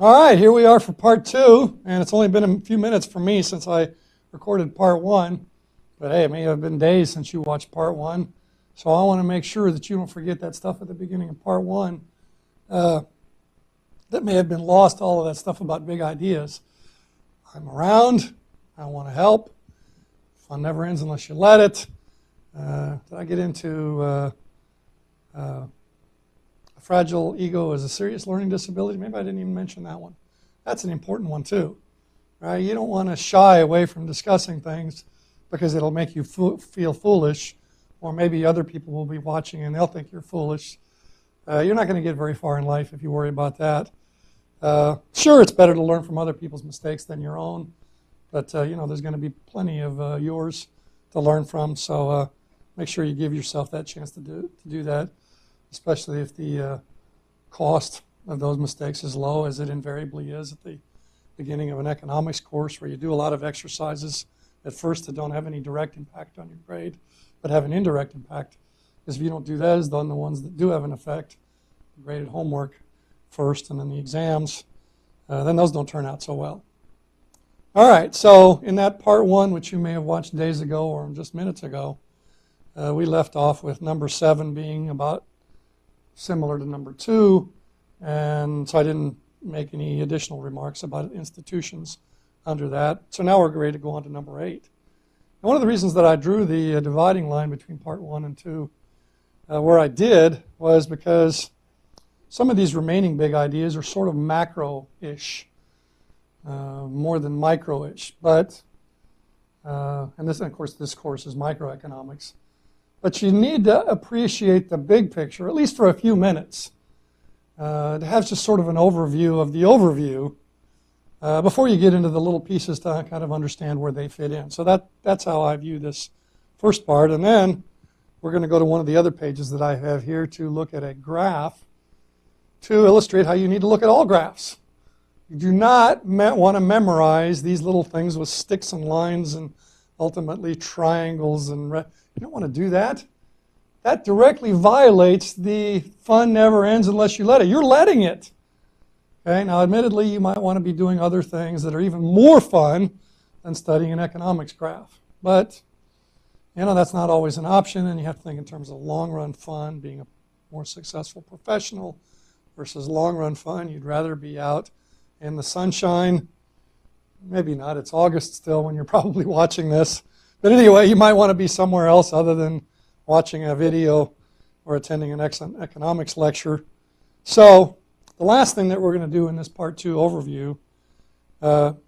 All right, here we are for part two, and it's only been a few minutes for me since I recorded part one. But hey, it may have been days since you watched part one, so I want to make sure that you don't forget that stuff at the beginning of part one. That may have been lost, all of that stuff about big ideas. I'm around. I want to help. Fun never ends unless you let it. Did I get into a fragile ego as a serious learning disability? Maybe I didn't even mention that one. That's an important one too, right? You don't want to shy away from discussing things because it'll make you feel foolish, or maybe other people will be watching and they'll think you're foolish. You're not going to get very far in life if you worry about that. Sure, it's better to learn from other people's mistakes than your own, but there's going to be plenty of yours to learn from. So make sure you give yourself that chance to do that, especially if the cost of those mistakes is low, as it invariably is at the beginning of an economics course, where you do a lot of exercises at first that don't have any direct impact on your grade, but have an indirect impact. Because if you don't do those, then the ones that do have an effect, graded homework first and then the exams, then those don't turn out so well. All right, so in that part one, which you may have watched days ago or just minutes ago, we left off with number 7 being about similar to number 2, and so I didn't make any additional remarks about institutions under that. So now we're ready to go on to number 8. And one of the reasons that I drew the dividing line between part 1 and 2 where I did was because some of these remaining big ideas are sort of macro-ish, more than micro-ish. But, and this, of course, this course is microeconomics. But you need to appreciate the big picture, at least for a few minutes, to have just sort of an overview of the overview before you get into the little pieces to kind of understand where they fit in. So that's how I view this first part. And then we're going to go to one of the other pages that I have here to look at a graph to illustrate how you need to look at all graphs. You do not want to memorize these little things with sticks and lines and ultimately triangles and you don't want to do that. That directly violates the fun never ends unless you let it. You're letting it. Okay, now admittedly you might want to be doing other things that are even more fun than studying an economics graph. But that's not always an option, and you have to think in terms of long-run fun, being a more successful professional versus long-run fun. You'd rather be out in the sunshine. Maybe not. It's August still when you're probably watching this. But anyway, you might want to be somewhere else other than watching a video or attending an economics lecture. So the last thing that we're going to do in this part 2 overview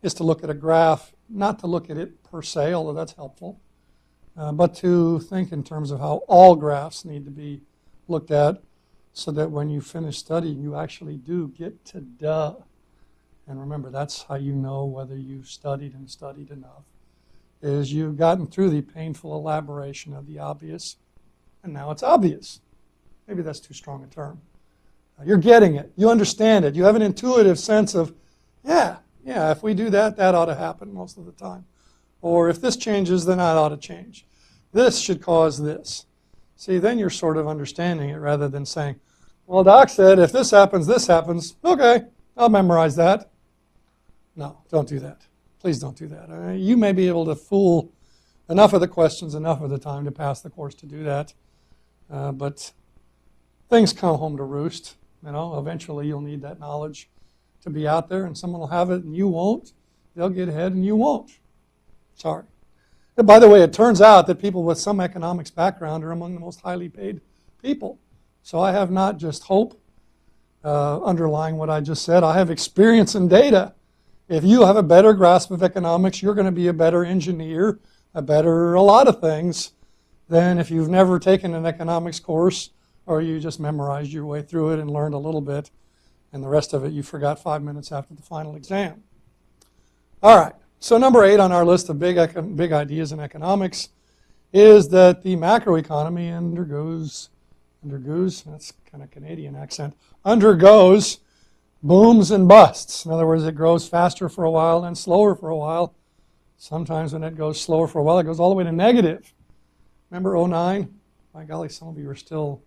is to look at a graph, not to look at it per se, although that's helpful, but to think in terms of how all graphs need to be looked at so that when you finish studying, you actually do get to duh. And remember, that's how you know whether you've studied and studied enough, is you've gotten through the painful elaboration of the obvious, and now it's obvious. Maybe that's too strong a term. You're getting it. You understand it. You have an intuitive sense of, yeah, if we do that, that ought to happen most of the time. Or if this changes, then that ought to change. This should cause this. See, then you're sort of understanding it rather than saying, well, Doc said if this happens, okay, I'll memorize that. No, don't do that. Please don't do that. You may be able to fool enough of the questions enough of the time to pass the course to do that. But things come home to roost. Eventually you'll need that knowledge to be out there, and someone will have it and you won't. They'll get ahead and you won't. Sorry. And by the way, it turns out that people with some economics background are among the most highly paid people. So I have not just hope underlying what I just said. I have experience and data. If you have a better grasp of economics, you're going to be a better engineer, a lot of things, than if you've never taken an economics course or you just memorized your way through it and learned a little bit, and the rest of it you forgot 5 minutes after the final exam. All right, so number 8 on our list of big ideas in economics is that the macroeconomy undergoes, that's kind of Canadian accent, undergoes booms and busts. In other words, it grows faster for a while and slower for a while. Sometimes when it goes slower for a while, it goes all the way to negative. Remember 2009? My golly, some of you are still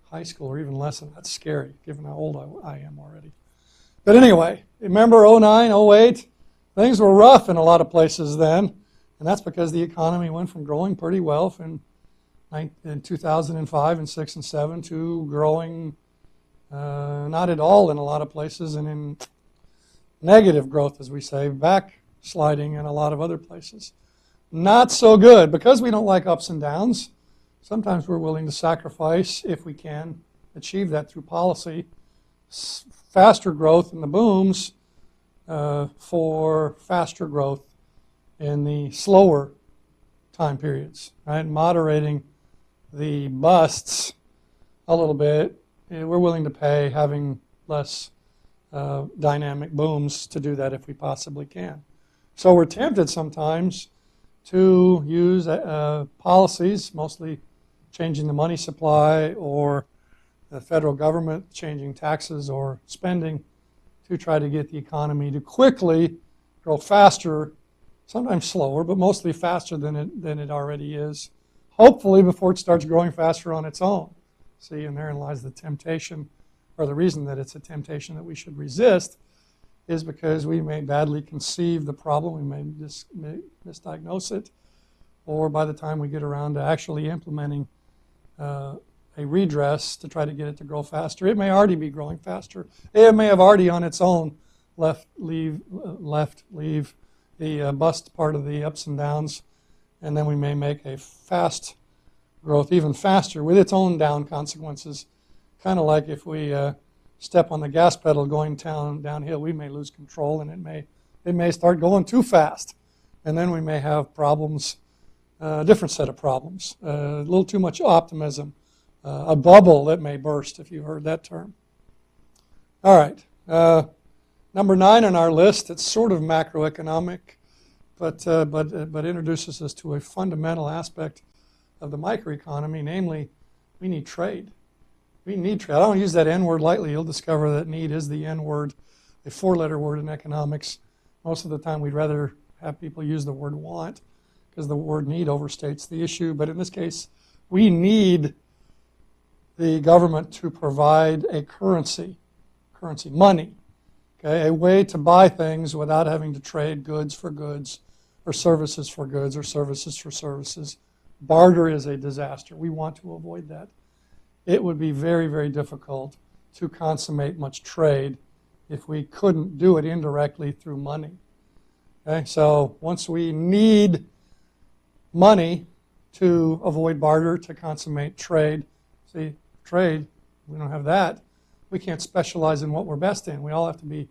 high school or even less than that. That's scary, given how old I am already. But anyway, remember 09, 08? Things were rough in a lot of places then, and that's because the economy went from growing pretty well in 2005 and 6 and 7 to growing not at all in a lot of places, and in negative growth, as we say, backsliding in a lot of other places. Not so good. Because we don't like ups and downs, sometimes we're willing to sacrifice, if we can achieve that through policy, faster growth in the booms for faster growth in the slower time periods, right? Moderating the busts a little bit. We're willing to pay having less dynamic booms to do that if we possibly can. So we're tempted sometimes to use policies, mostly changing the money supply or the federal government changing taxes or spending, to try to get the economy to quickly grow faster, sometimes slower, but mostly faster than it already is, hopefully before it starts growing faster on its own. See, and therein lies the temptation, or the reason that it's a temptation that we should resist, is because we may badly conceive the problem, we may misdiagnose it, or by the time we get around to actually implementing a redress to try to get it to grow faster, it may already be growing faster. It may have already on its own left leave the bust part of the ups and downs, and then we may make a fast growth even faster with its own down consequences. Kind of like if we step on the gas pedal going downhill, we may lose control, and it may start going too fast, and then we may have problems, a different set of problems, a little too much optimism, a bubble that may burst, if you've heard that term. All right, number 9 on our list. It's sort of macroeconomic, but introduces us to a fundamental aspect of the microeconomy, namely, we need trade. We need trade. I don't use that N word lightly. You'll discover that need is the N word, a 4-letter word in economics. Most of the time, we'd rather have people use the word want, because the word need overstates the issue. But in this case, we need the government to provide a currency, money, okay, a way to buy things without having to trade goods for goods, or services for goods, or services for services. Barter is a disaster. We want to avoid that. It would be very, very difficult to consummate much trade if we couldn't do it indirectly through money. Okay, so once we need money to avoid barter, to consummate trade, see, trade, we don't have that, we can't specialize in what we're best in. We all have to be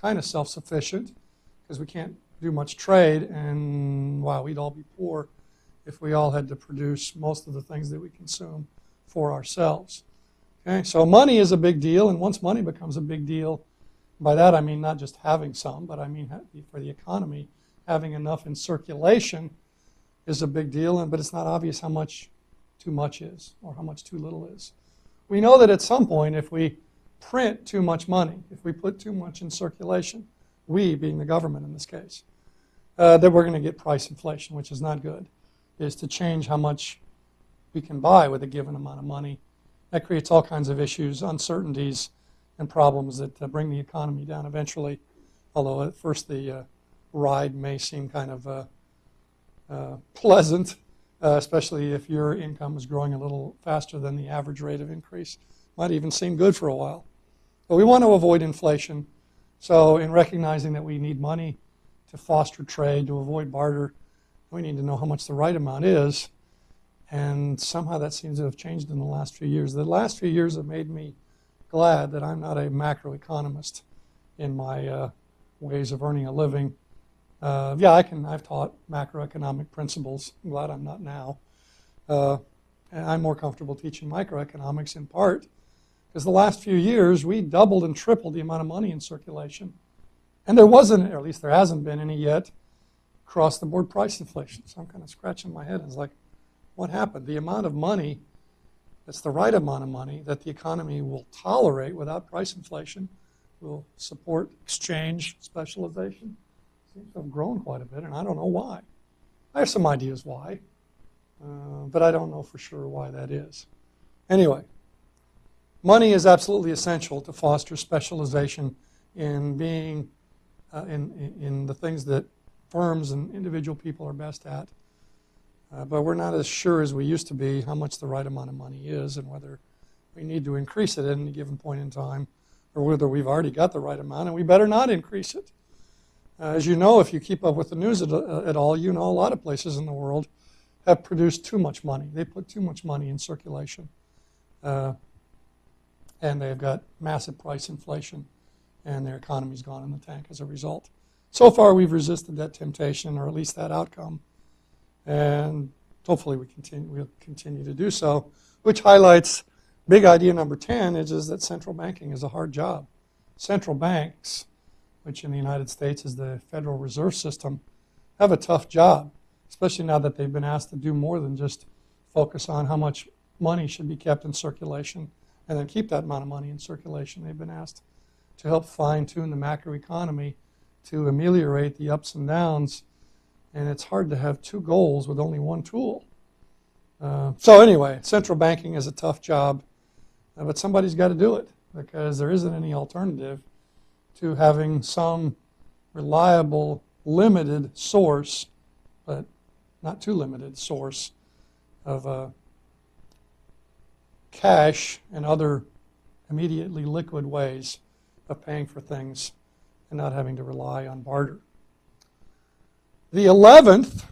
kind of self-sufficient, because we can't do much trade, and wow, we'd all be poor if we all had to produce most of the things that we consume for ourselves. Okay, so money is a big deal, and once money becomes a big deal, by that I mean not just having some, but I mean for the economy, having enough in circulation is a big deal, but it's not obvious how much too much is, or how much too little is. We know that at some point, if we print too much money, if we put too much in circulation, we being the government in this case, that we're going to get price inflation, which is not good, is to change how much we can buy with a given amount of money. That creates all kinds of issues, uncertainties, and problems that bring the economy down eventually, although at first the ride may seem kind of pleasant, especially if your income is growing a little faster than the average rate of increase. Might even seem good for a while. But we want to avoid inflation. So in recognizing that we need money to foster trade, to avoid barter, we need to know how much the right amount is. And somehow that seems to have changed in the last few years. The last few years have made me glad that I'm not a macroeconomist in my ways of earning a living. I've taught macroeconomic principles. I'm glad I'm not now. And I'm more comfortable teaching microeconomics in part because the last few years we doubled and tripled the amount of money in circulation. And there wasn't, or at least there hasn't been any yet, across-the-board price inflation. So I'm kind of scratching my head. It's like, what happened? The amount of money that's the right amount of money that the economy will tolerate without price inflation, will support exchange specialization, seems to have grown quite a bit, and I don't know why. I have some ideas why, but I don't know for sure why that is. Anyway, money is absolutely essential to foster specialization in being in the things that firms and individual people are best at. But we're not as sure as we used to be how much the right amount of money is and whether we need to increase it at any given point in time or whether we've already got the right amount and we better not increase it. As you know, if you keep up with the news at all, you know a lot of places in the world have produced too much money. They put too much money in circulation. And they've got massive price inflation and their economy's gone in the tank as a result. So far we've resisted that temptation, or at least that outcome. And hopefully we'll continue to do so, which highlights big idea number 10 is that central banking is a hard job. Central banks, which in the United States is the Federal Reserve System, have a tough job, especially now that they've been asked to do more than just focus on how much money should be kept in circulation and then keep that amount of money in circulation. They've been asked to help fine-tune the macroeconomy to ameliorate the ups and downs. And it's hard to have two goals with only one tool. So anyway, central banking is a tough job, but somebody's got to do it because there isn't any alternative to having some reliable, limited source, but not too limited source of cash and other immediately liquid ways of paying for things and not having to rely on barter. The 11th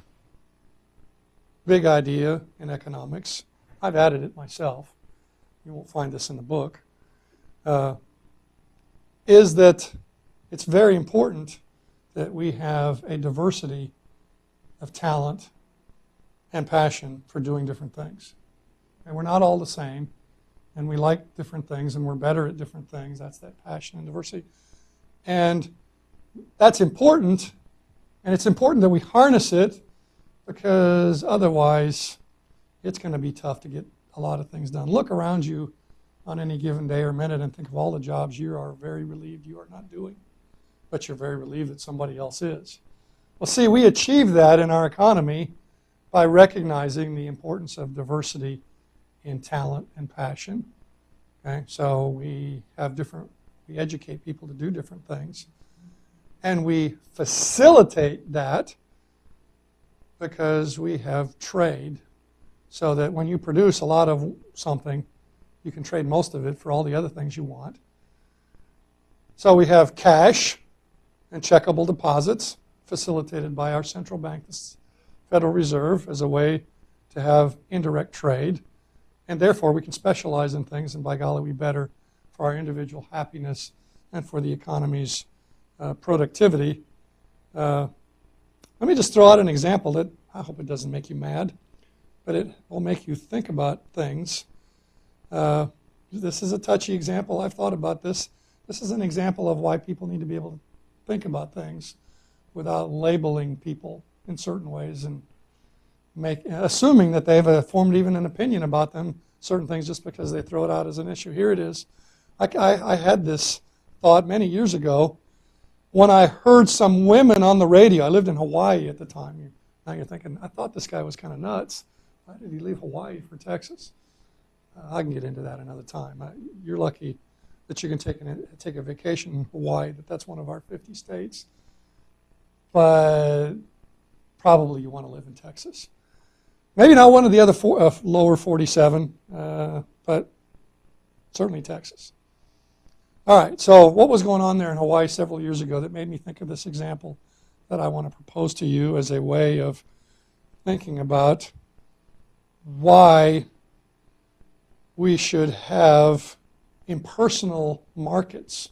big idea in economics, I've added it myself, you won't find this in the book, is that it's very important that we have a diversity of talent and passion for doing different things. And we're not all the same, and we like different things, and we're better at different things. That's that passion and diversity. And that's important. And it's important that we harness it because otherwise it's going to be tough to get a lot of things done. Look around you on any given day or minute and think of all the jobs you are very relieved you are not doing, but you're very relieved that somebody else is. Well, see, we achieve that in our economy by recognizing the importance of diversity in talent and passion. Okay? So we educate people to do different things. And we facilitate that because we have trade so that when you produce a lot of something, you can trade most of it for all the other things you want. So we have cash and checkable deposits facilitated by our central bank, the Federal Reserve, as a way to have indirect trade. And therefore, we can specialize in things, and by golly, we better for our individual happiness and for the economy's productivity. Let me just throw out an example that I hope it doesn't make you mad, but it will make you think about things. This is a touchy example. I've thought about this. This is an example of why people need to be able to think about things without labeling people in certain ways and assuming that they've formed even an opinion about them, certain things, just because they throw it out as an issue. Here it is. I had this thought many years ago when I heard some women on the radio. I lived in Hawaii at the time. Now you're thinking, I thought this guy was kind of nuts. Why did he leave Hawaii for Texas? I can get into that another time. You're lucky that you can take a vacation in Hawaii, that's one of our 50 states. But probably you want to live in Texas. Maybe not one of the other lower 47, but certainly Texas. All right, so what was going on there in Hawaii several years ago that made me think of this example that I want to propose to you as a way of thinking about why we should have impersonal markets.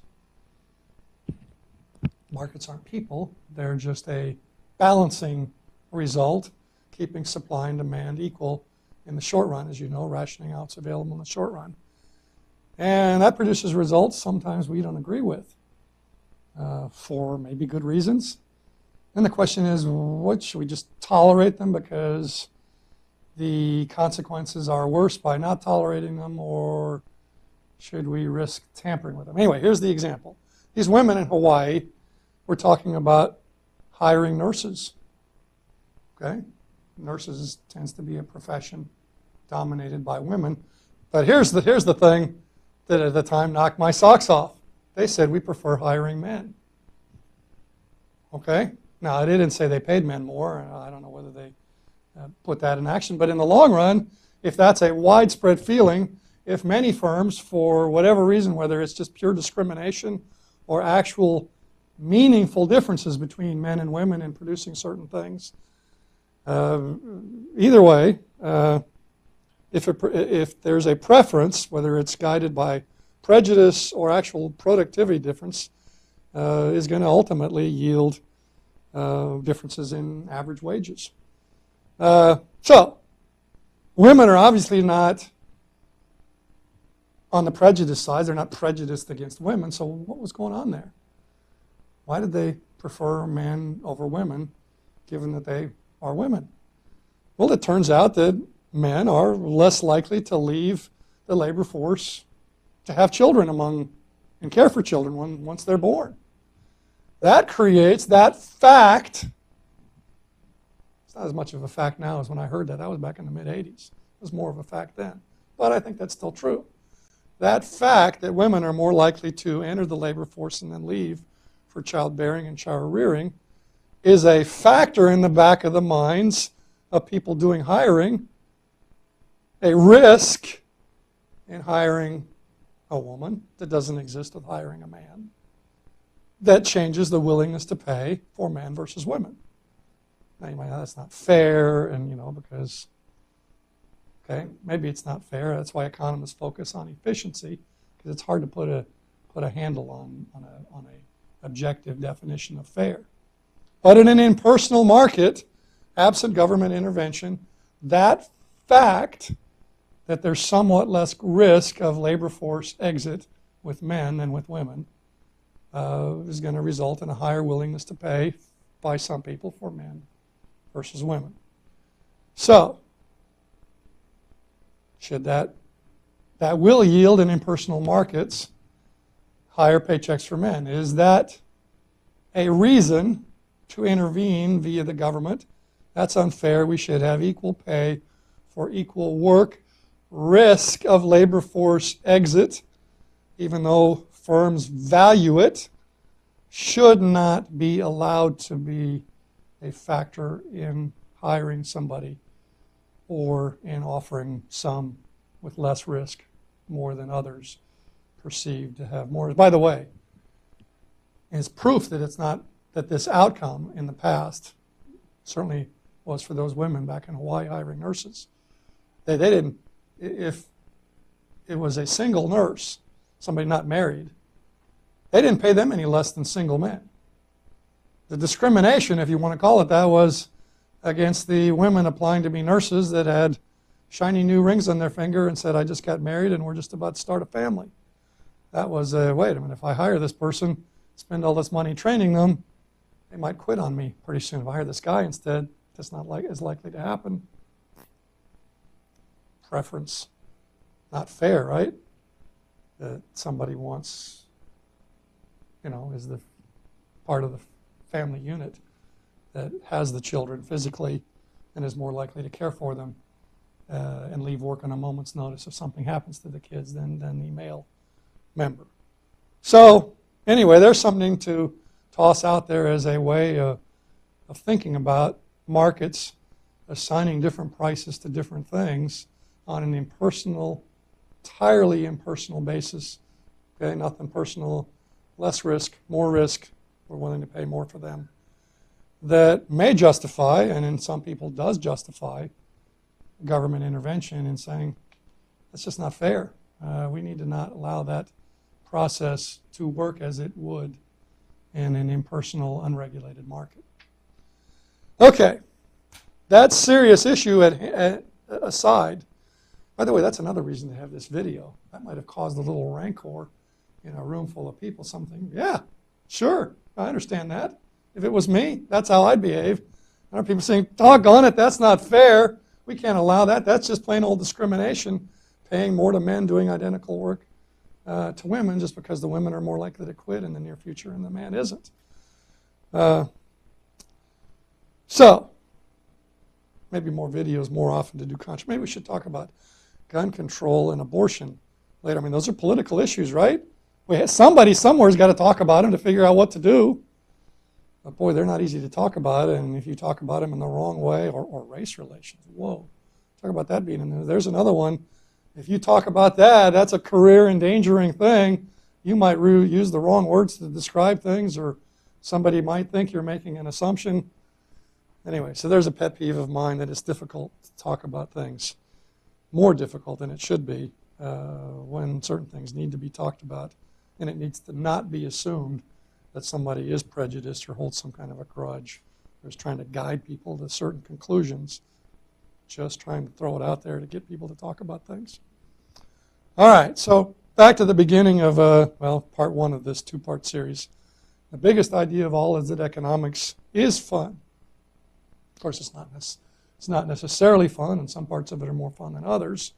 Markets aren't people, they're just a balancing result, keeping supply and demand equal in the short run, as you know, rationing out's available in the short run. And that produces results sometimes we don't agree with for maybe good reasons. And the question is, what should we just tolerate them because the consequences are worse by not tolerating them, or should we risk tampering with them? Anyway, here's the example. These women in Hawaii were talking about hiring nurses. Okay? Nurses tends to be a profession dominated by women. But here's the thing that at the time knocked my socks off. They said we prefer hiring men. Okay? Now, I didn't say they paid men more. I don't know whether they put that in action. But in the long run, if that's a widespread feeling, if many firms, for whatever reason, whether it's just pure discrimination or actual meaningful differences between men and women in producing certain things, either way, if there's a preference, whether it's guided by prejudice or actual productivity difference, is going to ultimately yield differences in average wages. So, women are obviously not on the prejudice side. They're not prejudiced against women. So what was going on there? Why did they prefer men over women, given that they are women? Well, it turns out that men are less likely to leave the labor force to have children and care for children once they're born. That creates that fact. It's not as much of a fact now as when I heard that. That was back in the mid-'80s. It was more of a fact then. But I think that's still true. That fact that women are more likely to enter the labor force and then leave for childbearing and child rearing is a factor in the back of the minds of people doing hiring, a risk in hiring a woman that doesn't exist with hiring a man, that changes the willingness to pay for men versus women. Now you might know that's not fair, and because, okay, maybe it's not fair. That's why economists focus on efficiency, because it's hard to put a handle on a objective definition of fair. But in an impersonal market, absent government intervention, that fact that there's somewhat less risk of labor force exit with men than with women is going to result in a higher willingness to pay by some people for men versus women. So, should that will yield in impersonal markets higher paychecks for men. Is that a reason to intervene via the government? That's unfair. We should have equal pay for equal work. Risk of labor force exit, even though firms value it, should not be allowed to be a factor in hiring somebody or in offering some with less risk more than others perceived to have more. By the way, it's proof that it's not that this outcome in the past certainly was for those women back in Hawaii hiring nurses. They didn't, if it was a single nurse, somebody not married, they didn't pay them any less than single men. The discrimination, if you want to call it that, was against the women applying to be nurses that had shiny new rings on their finger and said, I just got married and we're just about to start a family. That was, wait a minute, if I hire this person, spend all this money training them, they might quit on me pretty soon. If I hire this guy instead, that's not as likely to happen. Preference. Not fair, right? That somebody wants, is the part of the family unit that has the children physically and is more likely to care for them and leave work on a moment's notice if something happens to the kids than the male member. So anyway, there's something to toss out there as a way of thinking about markets, assigning different prices to different things on an impersonal, entirely impersonal basis. Okay, nothing personal, less risk, more risk, we're willing to pay more for them. That may justify, and in some people does justify, government intervention in saying, that's just not fair. We need to not allow that process to work as it would in an impersonal, unregulated market. Okay, that serious issue aside, by the way, that's another reason to have this video. That might have caused a little rancor in a room full of people. Something, yeah, sure, I understand that. If it was me, that's how I'd behave. There are people saying, doggone it, that's not fair. We can't allow that. That's just plain old discrimination, paying more to men doing identical work to women just because the women are more likely to quit in the near future and the man isn't. So, maybe more videos more often to do controversy. Maybe we should talk about gun control and abortion later. I mean, those are political issues, right? Somebody somewhere's got to talk about them to figure out what to do. But boy, they're not easy to talk about, and if you talk about them in the wrong way, or race relations, whoa, talk about that being in there. There's another one. If you talk about that, that's a career endangering thing. You might use the wrong words to describe things, or somebody might think you're making an assumption. Anyway, so there's a pet peeve of mine that it's difficult to talk about things. More difficult than it should be when certain things need to be talked about, and it needs to not be assumed that somebody is prejudiced or holds some kind of a grudge or is trying to guide people to certain conclusions, just trying to throw it out there to get people to talk about things. All right, so back to the beginning of, part one of this two-part series. The biggest idea of all is that economics is fun. Of course, it's not necessarily fun, and some parts of it are more fun than others.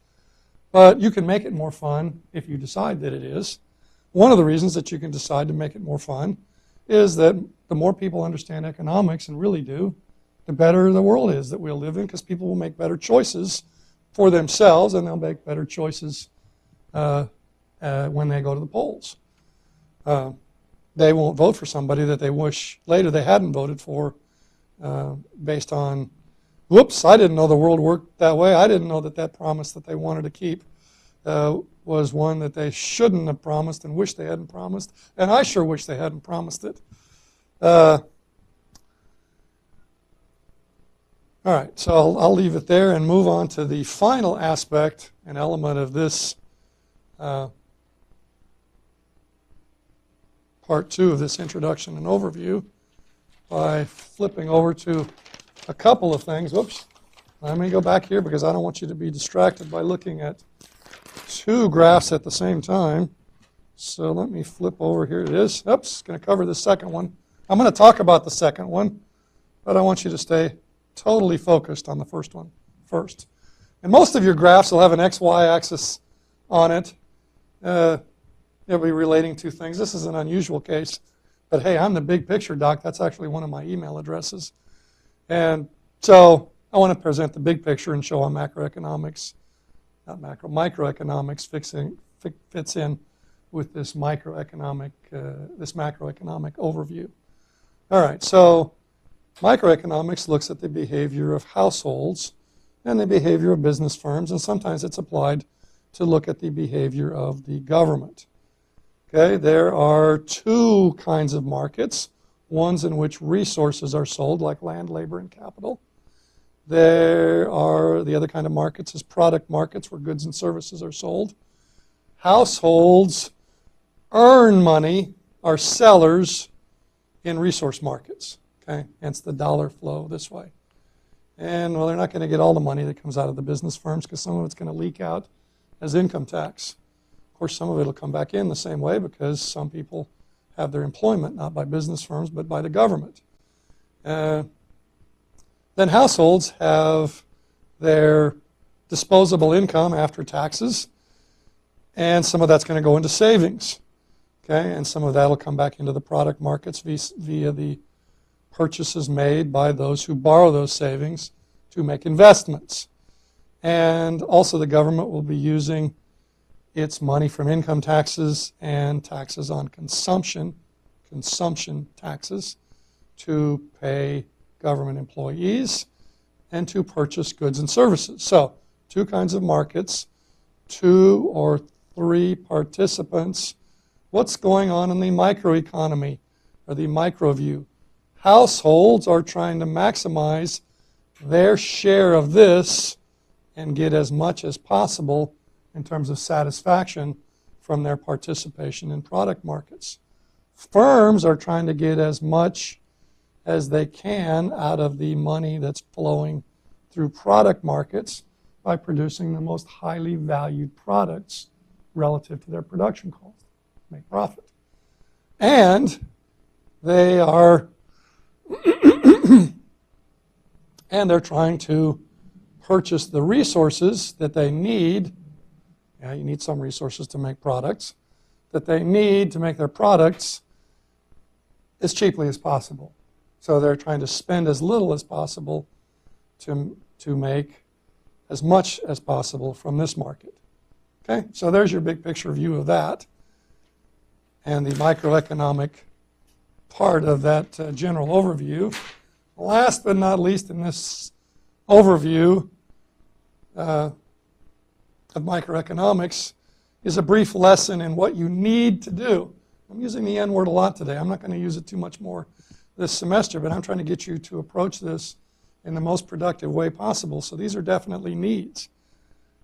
But you can make it more fun if you decide that it is. One of the reasons that you can decide to make it more fun is that the more people understand economics, and really do, the better the world is that we'll live in, because people will make better choices for themselves, and they'll make better choices when they go to the polls. They won't vote for somebody that they wish later they hadn't voted for based on, whoops, I didn't know the world worked that way. I didn't know that that promise that they wanted to keep was one that they shouldn't have promised and wish they hadn't promised. And I sure wish they hadn't promised it. All right, so I'll leave it there and move on to the final aspect and element of this part two of this introduction and overview by flipping over to a couple of things. Whoops. Let me go back here because I don't want you to be distracted by looking at two graphs at the same time. So let me flip over. Here it is. Oops, going to cover the second one. I'm going to talk about the second one, but I want you to stay totally focused on the first one first. And most of your graphs will have an XY axis on it. It'll be relating to things. This is an unusual case, but hey, I'm the big picture doc. That's actually one of my email addresses. And so I want to present the big picture and show how microeconomics fits in with this macroeconomic overview. All right, so microeconomics looks at the behavior of households and the behavior of business firms, and sometimes it's applied to look at the behavior of the government. Okay, there are two kinds of markets, ones in which resources are sold, like land, labor, and capital. The other kind of markets is product markets, where goods and services are sold. Households earn money, are sellers in resource markets. Okay, hence the dollar flow this way. And well, they're not going to get all the money that comes out of the business firms, because some of it's going to leak out as income tax. Of course, some of it will come back in the same way, because some people have their employment not by business firms but by the government. Then households have their disposable income after taxes, and some of that's going to go into savings. Okay, and some of that will come back into the product markets via the purchases made by those who borrow those savings to make investments. And also the government will be using its money from income taxes and taxes on consumption taxes, to pay government employees and to purchase goods and services. So, two kinds of markets, two or three participants. What's going on in the microeconomy, or the micro view? Households are trying to maximize their share of this and get as much as possible in terms of satisfaction from their participation in product markets. Firms are trying to get as much as they can out of the money that's flowing through product markets by producing the most highly valued products relative to their production cost, make profit. And they are and they're trying to purchase the resources that they need. Yeah, you need some resources to make products, that they need to make their products as cheaply as possible. So they're trying to spend as little as possible to make as much as possible from this market. Okay, so there's your big picture view of that. And the microeconomic part of that general overview. Last but not least in this overview of microeconomics is a brief lesson in what you need to do. I'm using the N word a lot today. I'm not going to use it too much more this semester, but I'm trying to get you to approach this in the most productive way possible. So these are definitely needs.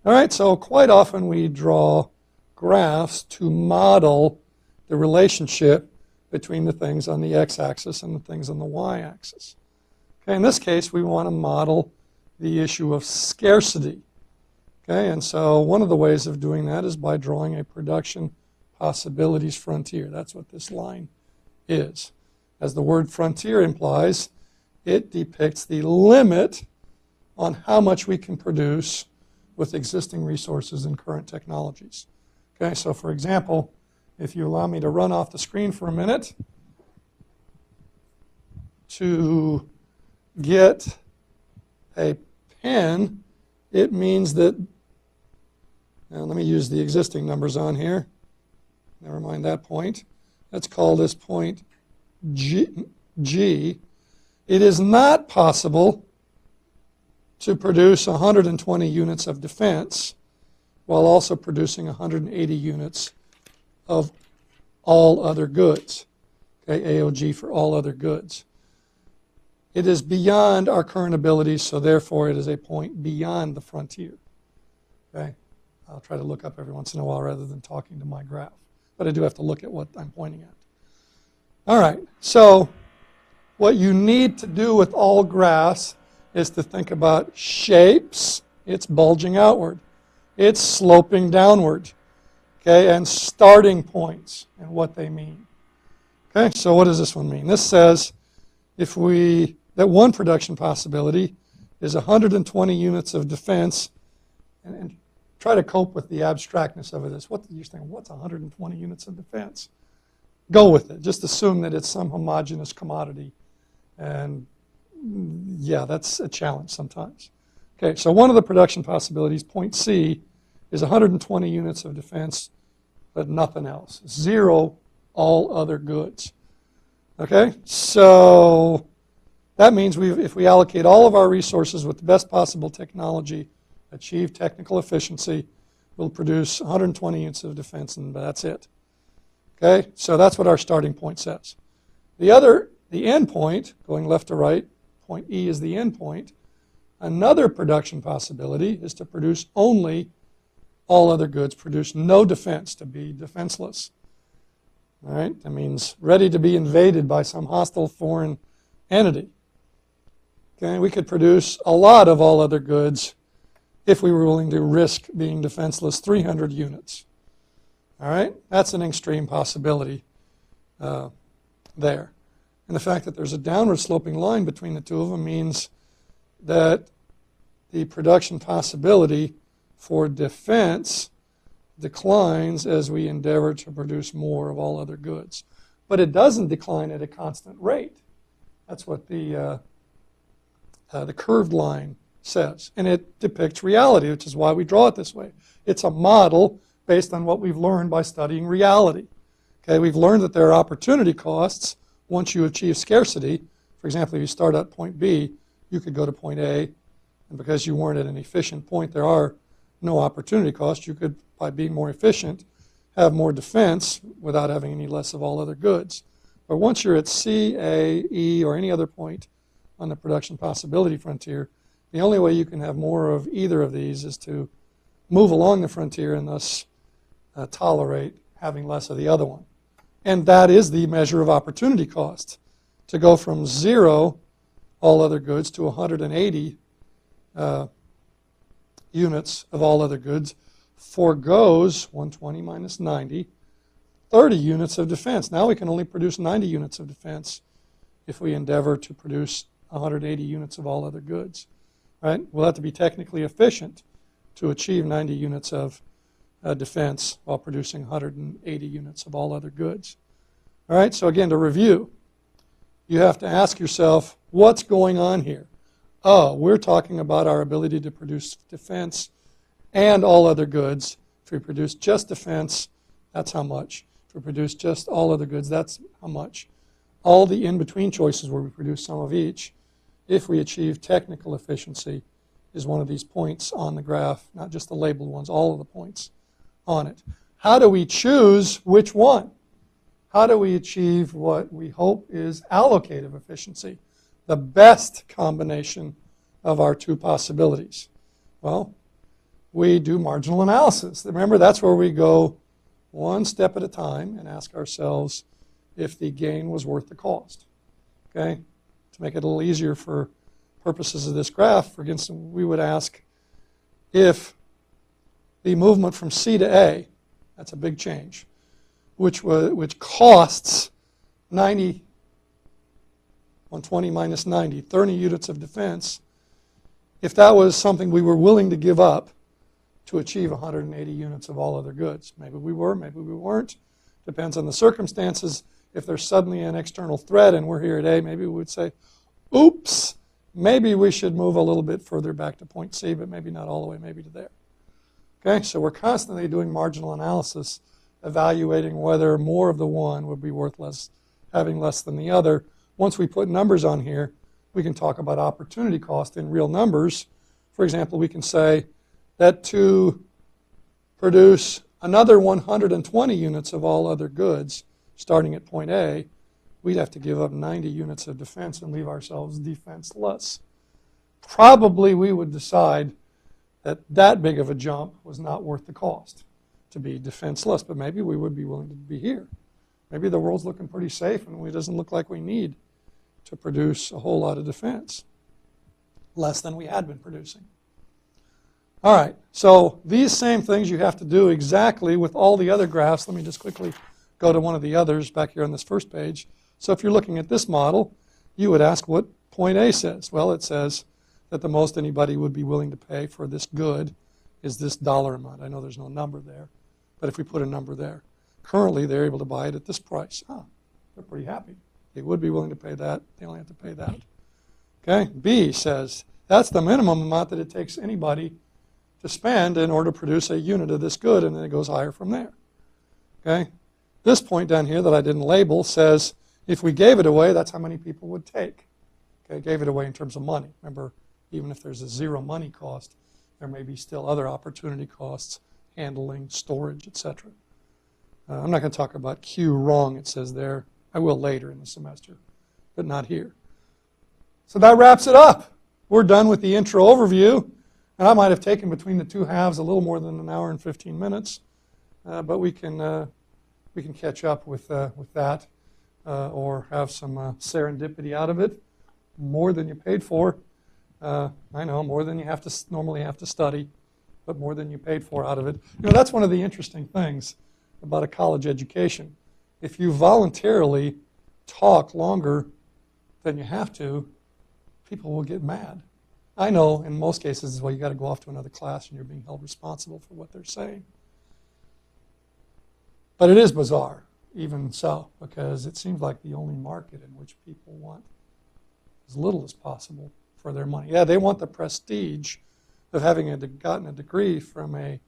All right, so quite often we draw graphs to model the relationship between the things on the x-axis and the things on the y-axis. Okay, in this case, we want to model the issue of scarcity. Okay, and so one of the ways of doing that is by drawing a production possibilities frontier. That's what this line is. As the word frontier implies, it depicts the limit on how much we can produce with existing resources and current technologies. Okay, so for example, if you allow me to run off the screen for a minute to get a pen, it means that, now let me use the existing numbers on here. Never mind that point. Let's call this point G. It is not possible to produce 120 units of defense while also producing 180 units of all other goods. Okay, AOG for all other goods. It is beyond our current abilities, so therefore it is a point beyond the frontier. Okay, I'll try to look up every once in a while rather than talking to my graph. But I do have to look at what I'm pointing at. All right, so what you need to do with all graphs is to think about shapes. It's bulging outward. It's sloping downward. Okay, and starting points and what they mean. Okay, so what does this one mean? This says that one production possibility is 120 units of defense, and try to cope with the abstractness of it. What you're saying, what's 120 units of defense? Go with it. Just assume that it's some homogeneous commodity. And yeah, that's a challenge sometimes. Okay, so one of the production possibilities, point C, is 120 units of defense, but nothing else. 0, all other goods. Okay, so that means if we allocate all of our resources with the best possible technology, achieve technical efficiency, we'll produce 120 units of defense, and that's it. Okay, so that's what our starting point says. The end point, going left to right, point E is the end point. Another production possibility is to produce only all other goods, produce no defense, to be defenseless. All right, that means ready to be invaded by some hostile foreign entity. Okay, we could produce a lot of all other goods if we were willing to risk being defenseless, 300 units. All right, that's an extreme possibility there. And the fact that there's a downward sloping line between the two of them means that the production possibility for defense declines as we endeavor to produce more of all other goods. But it doesn't decline at a constant rate. That's what the curved line says. And it depicts reality, which is why we draw it this way. It's a model based on what we've learned by studying reality. Okay, we've learned that there are opportunity costs once you achieve scarcity. For example, if you start at point B, you could go to point A, and because you weren't at an efficient point, there are no opportunity costs. You could, by being more efficient, have more defense without having any less of all other goods. But once you're at C, A, E, or any other point on the production possibility frontier, the only way you can have more of either of these is to move along the frontier and thus tolerate having less of the other one. And that is the measure of opportunity cost. To go from 0, all other goods, to 180 units of all other goods foregoes 120 minus 90, 30 units of defense. Now we can only produce 90 units of defense if we endeavor to produce 180 units of all other goods. Right? We'll have to be technically efficient to achieve 90 units of defense while producing 180 units of all other goods. All right, so again, to review, you have to ask yourself, what's going on here? Oh, we're talking about our ability to produce defense and all other goods. If we produce just defense, that's how much. If we produce just all other goods, that's how much. all the in-between choices where we produce some of each, if we achieve technical efficiency, is one of these points on the graph, not just the labeled ones, all of the points on it. How do we choose which one? How do we achieve what we hope is allocative efficiency, the best combination of our two possibilities? Well, we do marginal analysis. Remember, that's where we go one step at a time and ask ourselves if the gain was worth the cost. Okay? To make it a little easier for purposes of this graph, for instance, we would ask if the movement from C to A, that's a big change, which costs 90, 120 minus 90, 30 units of defense, if that was something we were willing to give up to achieve 180 units of all other goods. Maybe we were, maybe we weren't. Depends on the circumstances. If there's suddenly an external threat and we're here at A, maybe we would say, oops, maybe we should move a little bit further back to point C, but maybe not all the way, maybe to there. Okay, so we're constantly doing marginal analysis, evaluating whether more of the one would be worth less, having less than the other. Once we put numbers on here, we can talk about opportunity cost in real numbers. For example, we can say that to produce another 120 units of all other goods, starting at point A, we'd have to give up 90 units of defense and leave ourselves defenseless. Probably we would decide that that big of a jump was not worth the cost to be defenseless, but maybe we would be willing to be here. Maybe the world's looking pretty safe and it doesn't look like we need to produce a whole lot of defense, less than we had been producing. All right, so these same things you have to do exactly with all the other graphs. Let me just quickly go to one of the others back here on this first page. So if you're looking at this model, you would ask what point A says. Well, it says that the most anybody would be willing to pay for this good is this dollar amount. I know there's no number there, but if we put a number there, currently they're able to buy it at this price. They're pretty happy. They would be willing to pay that. They only have to pay that. Okay, B says that's the minimum amount that it takes anybody to spend in order to produce a unit of this good, and then it goes higher from there. Okay, this point down here that I didn't label says if we gave it away, that's how many people would take. Okay, gave it away in terms of money. Remember, even if there's a zero money cost, there may be still other opportunity costs, handling, storage, etc. I'm not going to talk about Q wrong, it says there. I will later in the semester, but not here. So that wraps it up. We're done with the intro overview, and I might have taken between the two halves a little more than an hour and 15 minutes, but we can catch up with that or have some serendipity out of it. More than you paid for. I know, more than you normally have to study, but more than you paid for out of it. You know, that's one of the interesting things about a college education. If you voluntarily talk longer than you have to, people will get mad. I know in most cases, well, you got to go off to another class and you're being held responsible for what they're saying. But it is bizarre, even so, because it seems like the only market in which people want as little as possible for their money. Yeah, they want the prestige of having gotten a degree from a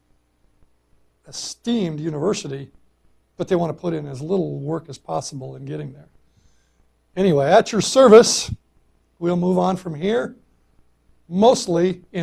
esteemed university, but they want to put in as little work as possible in getting there. Anyway, at your service, we'll move on from here, mostly in